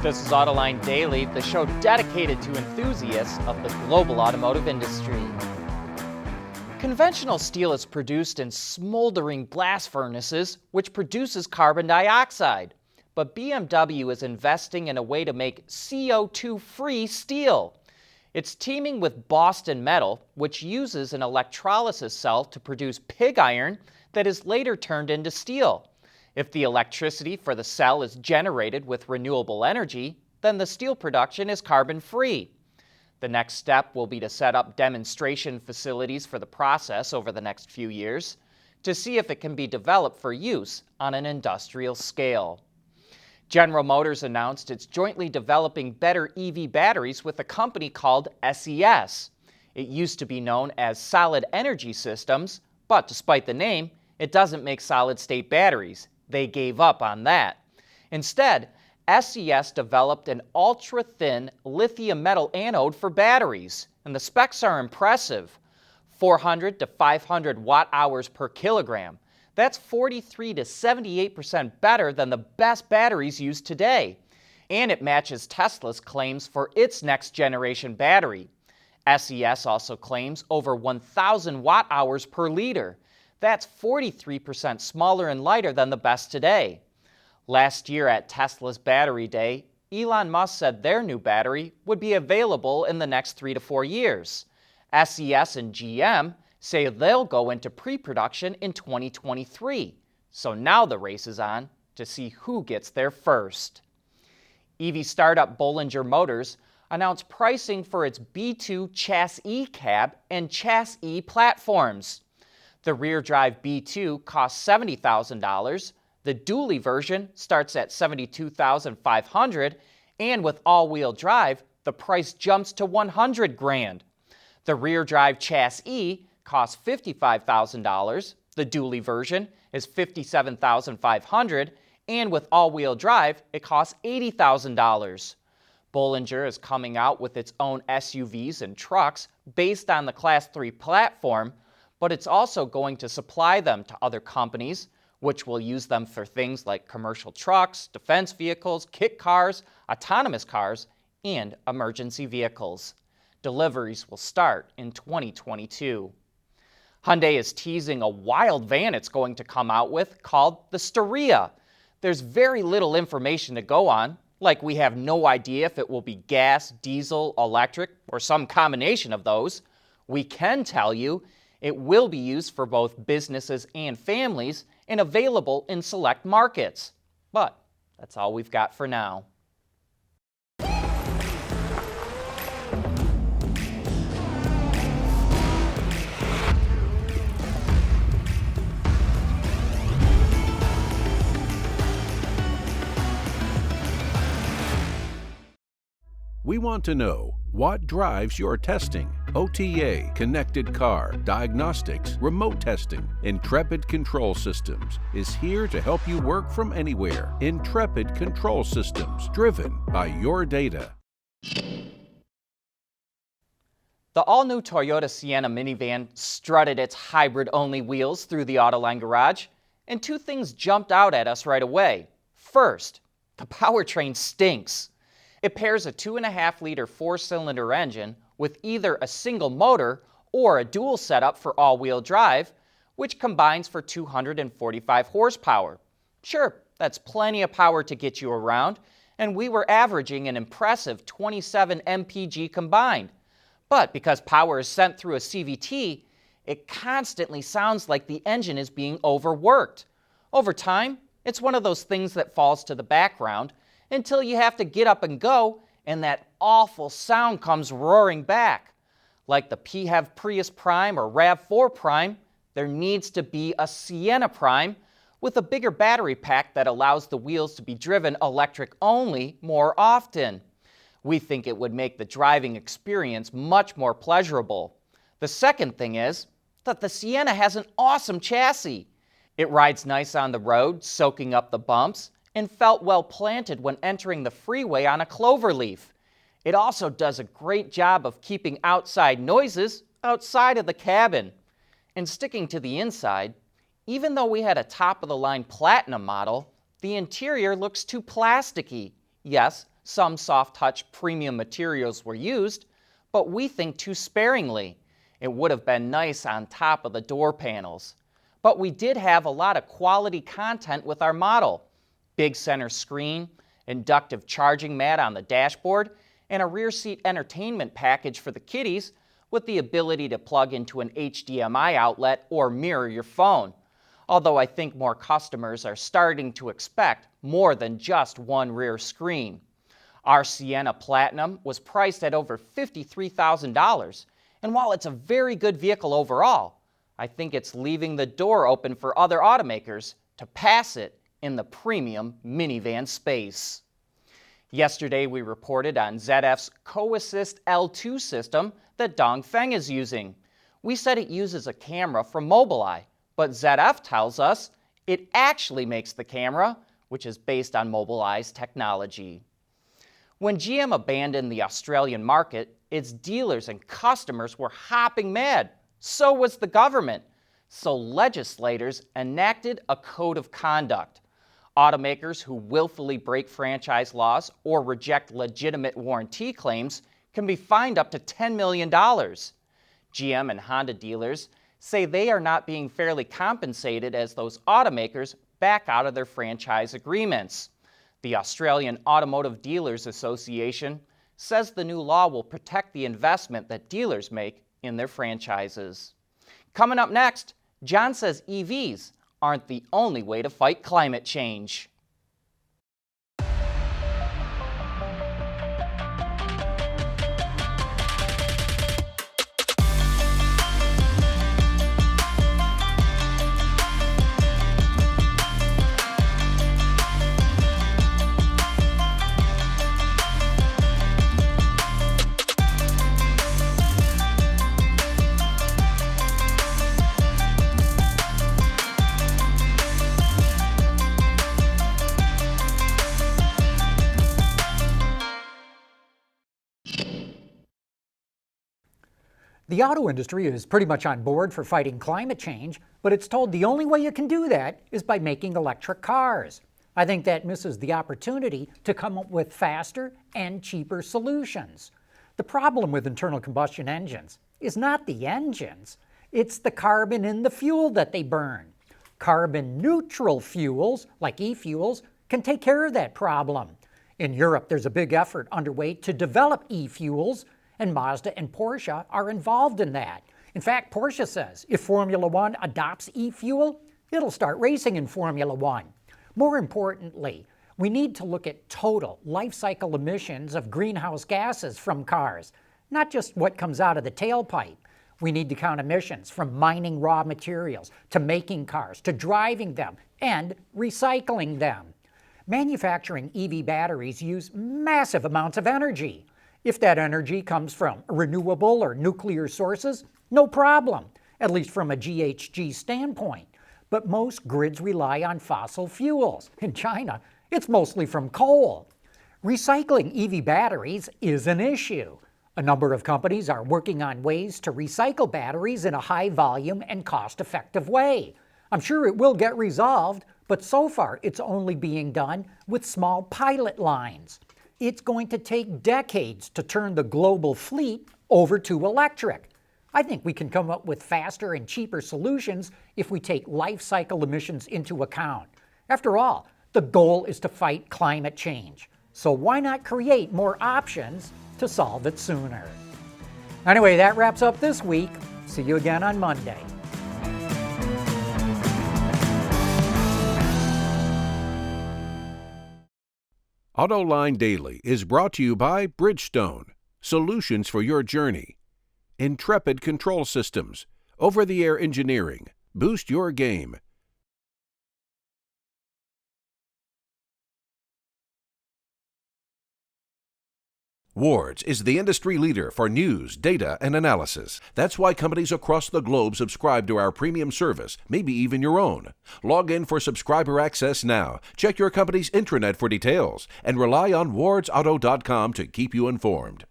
This is Autoline Daily, the show dedicated to enthusiasts of the global automotive industry. Conventional steel is produced in smoldering blast furnaces, which produces carbon dioxide. But BMW is investing in a way to make CO2-free steel. It's teaming with Boston Metal, which uses an electrolysis cell to produce pig iron that is later turned into steel. If the electricity for the cell is generated with renewable energy, then the steel production is carbon-free. The next step will be to set up demonstration facilities for the process over the next few years to see if it can be developed for use on an industrial scale. General Motors announced it's jointly developing better EV batteries with a company called SES. It used to be known as Solid Energy Systems, but despite the name, it doesn't make solid-state batteries. They gave up on that. Instead, SES developed an ultra-thin lithium metal anode for batteries, and the specs are impressive. 400 to 500 watt-hours per kilogram. That's 43 to 78% better than the best batteries used today. And it matches Tesla's claims for its next-generation battery. SES also claims over 1,000 watt-hours per liter. That's 43% smaller and lighter than the best today. Last year at Tesla's Battery Day, Elon Musk said their new battery would be available in the next 3 to 4 years. SES and GM say they'll go into pre-production in 2023. So now the race is on to see who gets there first. EV startup Bollinger Motors announced pricing for its B2 Chassis cab and Chassis platforms. The rear-drive B2 costs $70,000, the dually version starts at $72,500, and with all-wheel drive, the price jumps to $100,000. The rear-drive Chassis costs $55,000, the dually version is $57,500, and with all-wheel drive, it costs $80,000. Bollinger is coming out with its own SUVs and trucks based on the Class 3 platform, but it's also going to supply them to other companies, which will use them for things like commercial trucks, defense vehicles, kit cars, autonomous cars, and emergency vehicles. Deliveries will start in 2022. Hyundai is teasing a wild van it's going to come out with called the Steria. There's very little information to go on, like we have no idea if it will be gas, diesel, electric, or some combination of those. We can tell you it will be used for both businesses and families and available in select markets. But that's all we've got for now. We want to know what drives your testing. OTA, connected car, diagnostics, remote testing. Intrepid Control Systems is here to help you work from anywhere. Intrepid Control Systems, driven by your data. The all-new Toyota Sienna minivan strutted its hybrid-only wheels through the Autoline garage, and two things jumped out at us right away. First, the powertrain stinks. It pairs a 2.5-liter four-cylinder engine with either a single motor or a dual setup for all-wheel drive, which combines for 245 horsepower. Sure, that's plenty of power to get you around, and we were averaging an impressive 27 mpg combined. But because power is sent through a CVT, it constantly sounds like the engine is being overworked. Over time, it's one of those things that falls to the background until you have to get up and go, and that awful sound comes roaring back. Like the PHEV Prius Prime or RAV4 Prime, there needs to be a Sienna Prime with a bigger battery pack that allows the wheels to be driven electric only more often. We think it would make the driving experience much more pleasurable. The second thing is that the Sienna has an awesome chassis. It rides nice on the road, soaking up the bumps, and felt well planted when entering the freeway on a cloverleaf. It also does a great job of keeping outside noises outside of the cabin. And sticking to the inside, even though we had a top-of-the-line Platinum model, the interior looks too plasticky. Yes, Some soft-touch premium materials were used, but we think too sparingly. It would have been nice on top of the door panels. But we did have a lot of quality content with our model. Big center screen, inductive charging mat on the dashboard, and a rear seat entertainment package for the kiddies with the ability to plug into an HDMI outlet or mirror your phone. Although I think more customers are starting to expect more than just one rear screen. Our Sienna Platinum was priced at over $53,000, and while it's a very good vehicle overall, I think it's leaving the door open for other automakers to pass it in the premium minivan space. Yesterday we reported on ZF's CoAssist L2 system that Dongfeng is using. We said it uses a camera from Mobileye, but ZF tells us it actually makes the camera, which is based on Mobileye's technology. When GM abandoned the Australian market, its dealers and customers were hopping mad. So was the government. So legislators enacted a code of conduct. Automakers who willfully break franchise laws or reject legitimate warranty claims can be fined up to $10 million. GM and Honda dealers say they are not being fairly compensated as those automakers back out of their franchise agreements. The Australian Automotive Dealers Association says the new law will protect the investment that dealers make in their franchises. Coming up next, John says EVs aren't the only way to fight climate change. The auto industry is pretty much on board for fighting climate change, but it's told the only way you can do that is by making electric cars. I think that misses the opportunity to come up with faster and cheaper solutions. The problem with internal combustion engines is not the engines, it's the carbon in the fuel that they burn. Carbon neutral fuels, like e-fuels, can take care of that problem. In Europe, there's a big effort underway to develop e-fuels, and Mazda and Porsche are involved in that. In fact, Porsche says if Formula One adopts e-fuel, it'll start racing in Formula One. More importantly, we need to look at total life cycle emissions of greenhouse gases from cars, not just what comes out of the tailpipe. We need to count emissions from mining raw materials, to making cars, to driving them, and recycling them. Manufacturing EV batteries use massive amounts of energy. If that energy comes from renewable or nuclear sources, no problem, at least from a GHG standpoint. But most grids rely on fossil fuels. In China, it's mostly from coal. Recycling EV batteries is an issue. A number of companies are working on ways to recycle batteries in a high volume and cost-effective way. I'm sure it will get resolved, but so far it's only being done with small pilot lines. It's going to take decades to turn the global fleet over to electric. I think we can come up with faster and cheaper solutions if we take life cycle emissions into account. After all, the goal is to fight climate change. So why not create more options to solve it sooner? Anyway, that wraps up this week. See you again on Monday. Autoline Daily is brought to you by Bridgestone, solutions for your journey. Intrepid Control Systems, over-the-air engineering, boost your game. Wards is the industry leader for news, data, and analysis. That's why companies across the globe subscribe to our premium service, maybe even your own. Log in for subscriber access now, check your company's intranet for details, and rely on wardsauto.com to keep you informed.